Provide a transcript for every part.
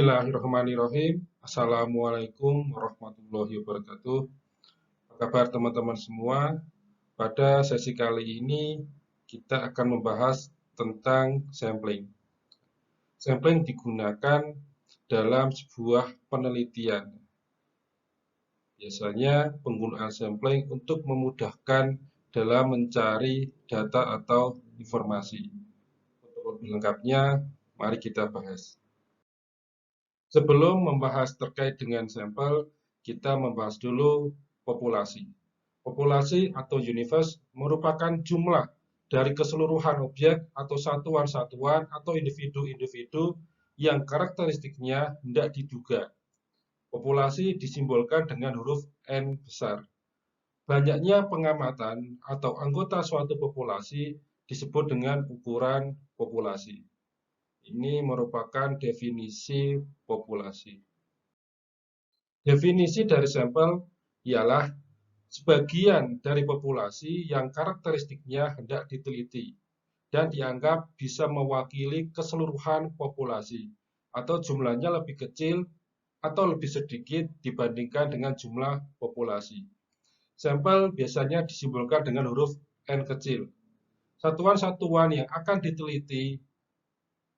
Bismillahirrahmanirrahim. Assalamualaikum warahmatullahi wabarakatuh. Apa kabar teman-teman semua? Pada sesi kali ini kita akan membahas tentang sampling. Sampling digunakan dalam sebuah penelitian. Biasanya penggunaan sampling untuk memudahkan dalam mencari data atau informasi. Untuk lebih lengkapnya, mari kita bahas. Sebelum membahas terkait dengan sampel, kita membahas dulu populasi. Populasi atau universe merupakan jumlah dari keseluruhan objek atau satuan-satuan atau individu-individu yang karakteristiknya tidak diduga. Populasi disimbolkan dengan huruf N besar. Banyaknya pengamatan atau anggota suatu populasi disebut dengan ukuran populasi. Ini merupakan definisi populasi. Definisi dari sampel ialah sebagian dari populasi yang karakteristiknya hendak diteliti dan dianggap bisa mewakili keseluruhan populasi atau jumlahnya lebih kecil atau lebih sedikit dibandingkan dengan jumlah populasi. Sampel biasanya disimbolkan dengan huruf N kecil. Satuan-satuan yang akan diteliti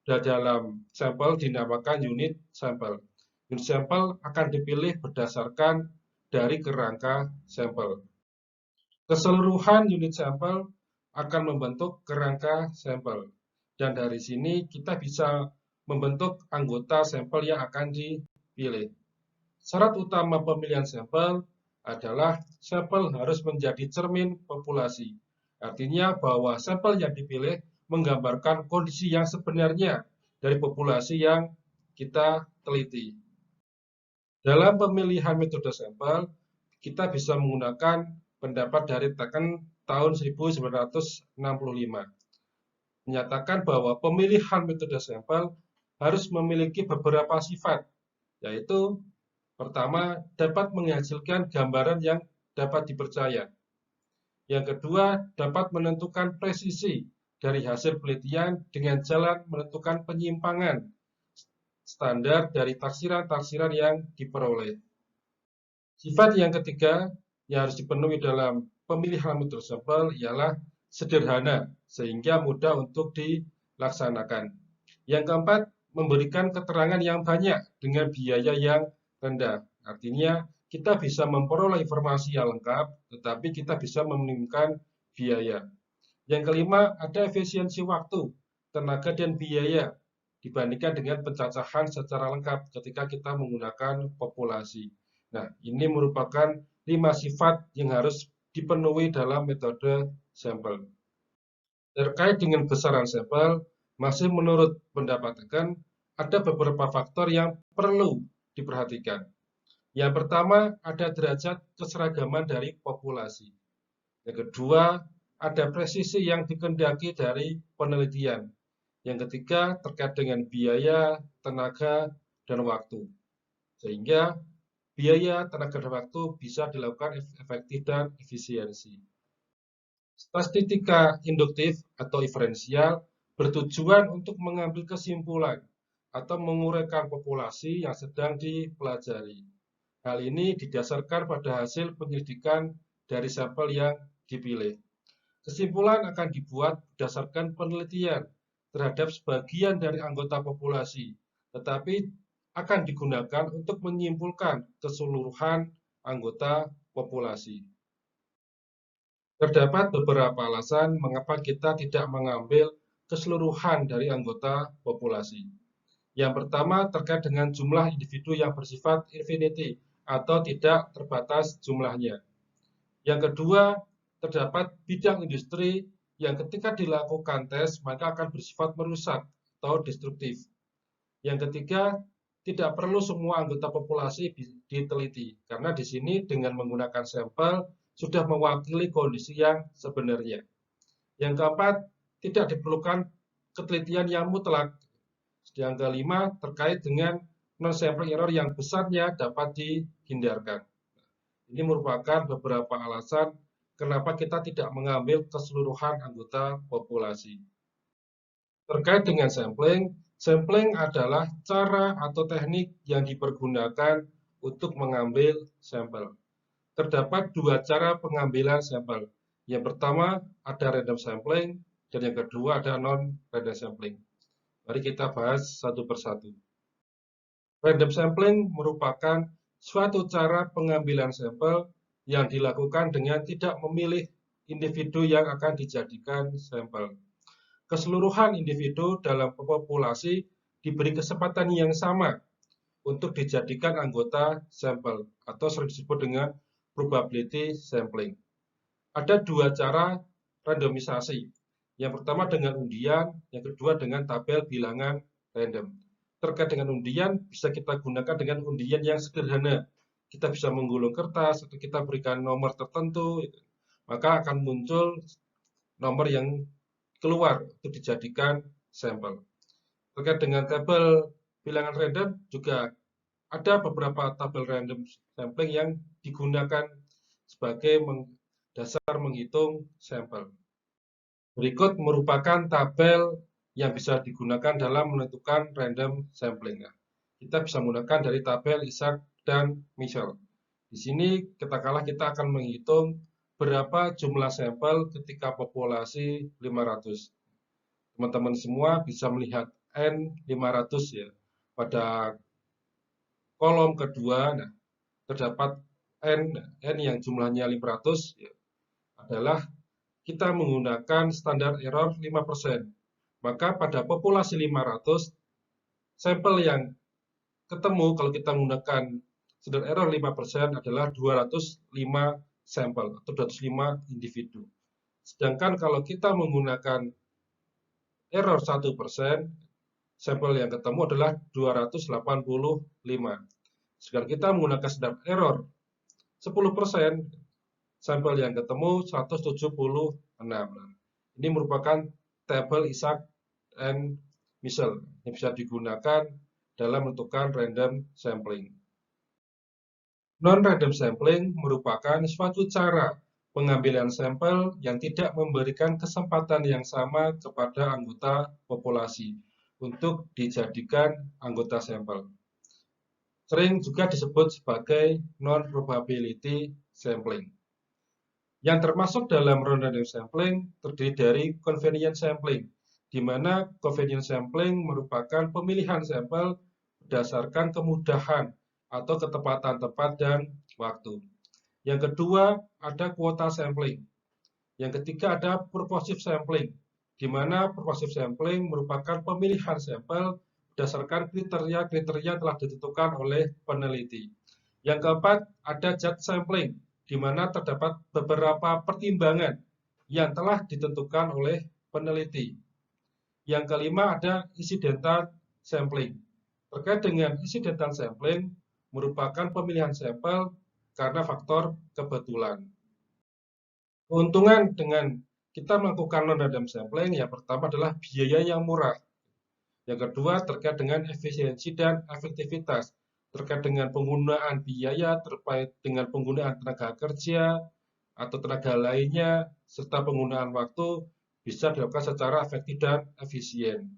dalam sampel dinamakan unit sampel. Unit sampel akan dipilih berdasarkan dari kerangka sampel. Keseluruhan unit sampel akan membentuk kerangka sampel. Dan dari sini kita bisa membentuk anggota sampel yang akan dipilih. Syarat utama pemilihan sampel adalah sampel harus menjadi cermin populasi. Artinya bahwa sampel yang dipilih menggambarkan kondisi yang sebenarnya dari populasi yang kita teliti. Dalam pemilihan metode sampel, kita bisa menggunakan pendapat dari Taken tahun 1965. Menyatakan bahwa pemilihan metode sampel harus memiliki beberapa sifat, yaitu pertama, dapat menghasilkan gambaran yang dapat dipercaya. Yang kedua, dapat menentukan presisi dari hasil penelitian dengan jalan menentukan penyimpangan standar dari taksiran-taksiran yang diperoleh. Sifat yang ketiga yang harus dipenuhi dalam pemilihan metode sampel ialah sederhana sehingga mudah untuk dilaksanakan. Yang keempat, memberikan keterangan yang banyak dengan biaya yang rendah. Artinya, kita bisa memperoleh informasi yang lengkap, tetapi kita bisa meminimkan biaya. Yang kelima, ada efisiensi waktu, tenaga, dan biaya dibandingkan dengan pencacahan secara lengkap ketika kita menggunakan populasi. Nah, ini merupakan 5 sifat yang harus dipenuhi dalam metode sampel. Terkait dengan besaran sampel, masih menurut pendapat Taken, ada beberapa faktor yang perlu diperhatikan. Yang pertama, ada derajat keseragaman dari populasi. Yang kedua, ada presisi yang dikehendaki dari penelitian. Yang ketiga, terkait dengan biaya, tenaga, dan waktu. Sehingga biaya, tenaga, dan waktu bisa dilakukan efektif dan efisiensi. Statistika induktif atau inferensial bertujuan untuk mengambil kesimpulan atau menguraikan populasi yang sedang dipelajari. Hal ini didasarkan pada hasil penyelidikan dari sampel yang dipilih. Kesimpulan akan dibuat berdasarkan penelitian terhadap sebagian dari anggota populasi, tetapi akan digunakan untuk menyimpulkan keseluruhan anggota populasi. Terdapat beberapa alasan mengapa kita tidak mengambil keseluruhan dari anggota populasi. Yang pertama terkait dengan jumlah individu yang bersifat infinity atau tidak terbatas jumlahnya. Yang kedua, terdapat bidang industri yang ketika dilakukan tes maka akan bersifat merusak atau destruktif. Yang ketiga, tidak perlu semua anggota populasi diteliti karena di sini dengan menggunakan sampel sudah mewakili kondisi yang sebenarnya. Yang keempat, tidak diperlukan ketelitian yang mutlak. Yang kelima, terkait dengan non-sampling error yang besarnya dapat dihindarkan. Ini merupakan beberapa alasan kenapa kita tidak mengambil keseluruhan anggota populasi. Terkait dengan sampling, Sampling adalah cara atau teknik yang dipergunakan untuk mengambil sampel. Terdapat dua cara pengambilan sampel. Yang pertama ada random sampling dan yang kedua ada non-random sampling. Mari kita bahas satu persatu. Random sampling merupakan suatu cara pengambilan sampel yang dilakukan dengan tidak memilih individu yang akan dijadikan sampel. Keseluruhan individu dalam populasi diberi kesempatan yang sama untuk dijadikan anggota sampel atau sering disebut dengan probability sampling. Ada dua cara randomisasi. Yang pertama dengan undian, yang kedua dengan tabel bilangan random. Terkait dengan undian, bisa kita gunakan dengan undian yang sederhana. Kita bisa menggulung kertas, atau kita berikan nomor tertentu, maka akan muncul nomor yang keluar untuk dijadikan sampel. Terkait dengan tabel bilangan random, juga ada beberapa tabel random sampling yang digunakan sebagai dasar menghitung sampel. Berikut merupakan tabel yang bisa digunakan dalam menentukan random sampling. Kita bisa menggunakan dari tabel Isaac dan Michel. Di sini katakanlah kita akan menghitung berapa jumlah sampel ketika populasi 500. Teman-teman semua bisa melihat N 500 ya. Pada kolom kedua terdapat N yang jumlahnya 500 ya, adalah kita menggunakan standar error 5%. Maka pada populasi 500, sampel yang ketemu kalau kita menggunakan standar error 5% adalah 205 sampel atau 205 individu. Sedangkan kalau kita menggunakan error 1%, sampel yang ketemu adalah 285. Sekarang kita menggunakan standar error 10%, sampel yang ketemu 176. Ini merupakan tabel Isaac and Michel yang bisa digunakan dalam menentukan random sampling. Non-random sampling merupakan suatu cara pengambilan sampel yang tidak memberikan kesempatan yang sama kepada anggota populasi untuk dijadikan anggota sampel. Sering juga disebut sebagai non-probability sampling. Yang termasuk dalam random sampling terdiri dari convenience sampling, di mana convenience sampling merupakan pemilihan sampel berdasarkan kemudahan atau ketepatan tempat dan waktu. Yang kedua ada quota sampling. Yang ketiga ada purposive sampling, di mana purposive sampling merupakan pemilihan sampel berdasarkan kriteria-kriteria yang telah ditentukan oleh peneliti. Yang keempat ada judge sampling, di mana terdapat beberapa pertimbangan yang telah ditentukan oleh peneliti. Yang kelima ada incidental sampling. Terkait dengan incidental sampling merupakan pemilihan sampel karena faktor kebetulan. Keuntungan dengan kita melakukan non-random sampling yang pertama adalah biaya yang murah. Yang kedua terkait dengan efisiensi dan efektivitas. Terkait dengan penggunaan biaya, terkait dengan penggunaan tenaga kerja atau tenaga lainnya, serta penggunaan waktu bisa dilakukan secara efektif dan efisien.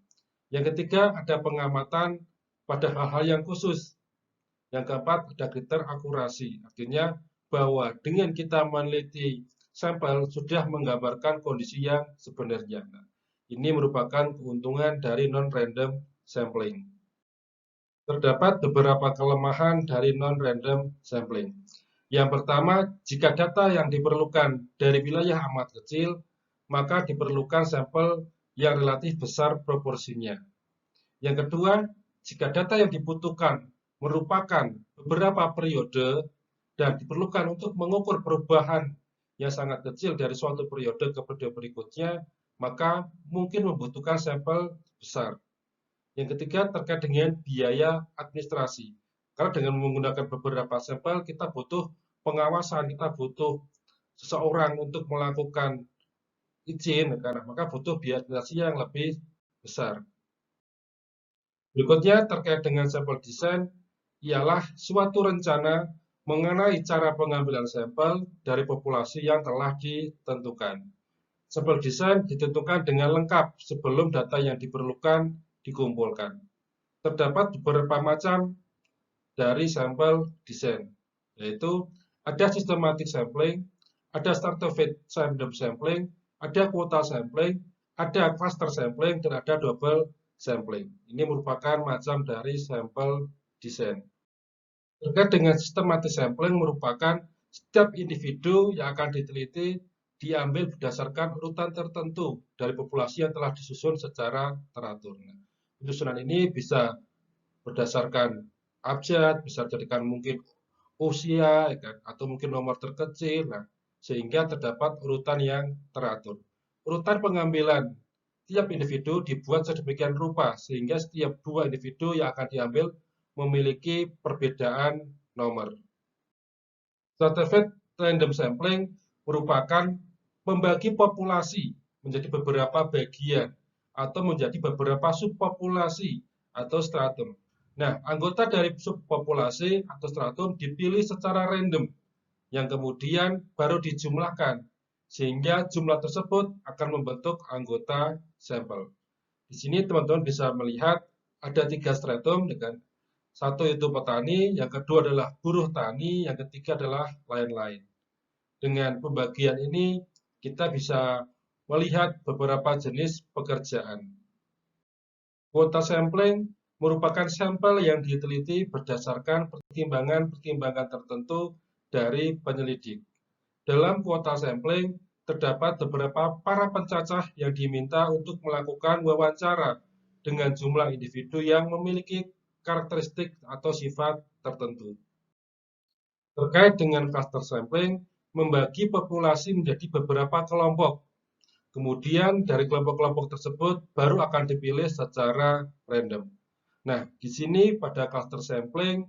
Yang ketiga ada pengamatan pada hal-hal yang khusus. Yang keempat ada kriteria akurasi, artinya bahwa dengan kita meneliti sampel sudah menggambarkan kondisi yang sebenarnya. Ini merupakan keuntungan dari non-random sampling. Terdapat beberapa kelemahan dari non-random sampling. Yang pertama, jika data yang diperlukan dari wilayah amat kecil, maka diperlukan sampel yang relatif besar proporsinya. Yang kedua, jika data yang dibutuhkan merupakan beberapa periode dan diperlukan untuk mengukur perubahan yang sangat kecil dari suatu periode ke periode berikutnya, maka mungkin membutuhkan sampel besar. Yang ketiga terkait dengan biaya administrasi. Karena dengan menggunakan beberapa sampel kita butuh pengawasan, kita butuh seseorang untuk melakukan izin, maka butuh biaya administrasi yang lebih besar. Berikutnya terkait dengan sampel design ialah suatu rencana mengenai cara pengambilan sampel dari populasi yang telah ditentukan. Sampel design ditentukan dengan lengkap sebelum data yang diperlukan dikumpulkan. Terdapat beberapa macam dari sampel desain, yaitu ada systematic sampling, ada stratified random sampling, ada quota sampling, ada cluster sampling, dan ada double sampling. Ini merupakan macam dari sampel desain. Terkait dengan systematic sampling merupakan setiap individu yang akan diteliti diambil berdasarkan urutan tertentu dari populasi yang telah disusun secara teratur. Penyusunan ini bisa berdasarkan abjad, bisa dijadikan mungkin usia, ya kan, atau mungkin nomor terkecil, sehingga terdapat urutan yang teratur. Urutan pengambilan tiap individu dibuat sedemikian rupa, sehingga setiap dua individu yang akan diambil memiliki perbedaan nomor. Stratified random sampling merupakan membagi populasi menjadi beberapa bagian atau menjadi beberapa subpopulasi atau stratum. Nah, anggota dari subpopulasi atau stratum dipilih secara random yang kemudian baru dijumlahkan sehingga jumlah tersebut akan membentuk anggota sampel. Di sini teman-teman bisa melihat ada 3 stratum dengan satu itu petani, yang kedua adalah buruh tani, yang ketiga adalah lain-lain. Dengan pembagian ini kita bisa melihat beberapa jenis pekerjaan. Quota sampling merupakan sampel yang diteliti berdasarkan pertimbangan-pertimbangan tertentu dari penyelidik. Dalam kuota sampling terdapat beberapa para pencacah yang diminta untuk melakukan wawancara dengan jumlah individu yang memiliki karakteristik atau sifat tertentu. Terkait dengan cluster sampling, membagi populasi menjadi beberapa kelompok. Kemudian dari kelompok-kelompok tersebut baru akan dipilih secara random. Nah, di sini pada cluster sampling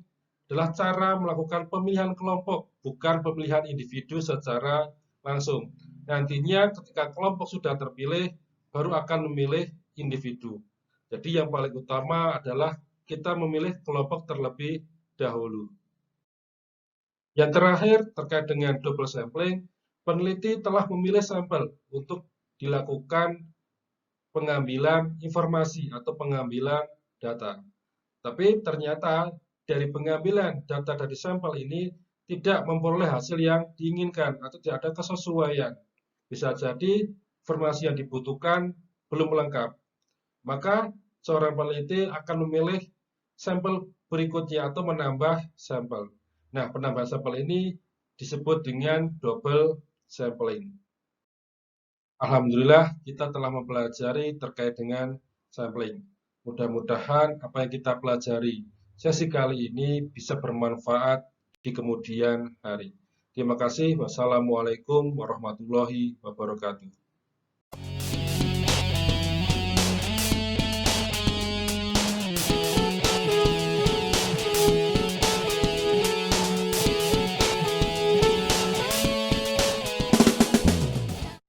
adalah cara melakukan pemilihan kelompok, bukan pemilihan individu secara langsung. Nantinya ketika kelompok sudah terpilih, baru akan memilih individu. Jadi yang paling utama adalah kita memilih kelompok terlebih dahulu. Yang terakhir, terkait dengan double sampling, peneliti telah memilih sampel untuk dilakukan pengambilan informasi atau pengambilan data. Tapi ternyata dari pengambilan data dari sampel ini tidak memperoleh hasil yang diinginkan atau tidak ada kesesuaian. Bisa jadi informasi yang dibutuhkan belum lengkap. Maka seorang peneliti akan memilih sampel berikutnya atau menambah sampel. Nah, penambahan sampel ini disebut dengan double sampling. Alhamdulillah kita telah mempelajari terkait dengan sampling. Mudah-mudahan apa yang kita pelajari sesi kali ini bisa bermanfaat di kemudian hari. Terima kasih. Wassalamualaikum warahmatullahi wabarakatuh.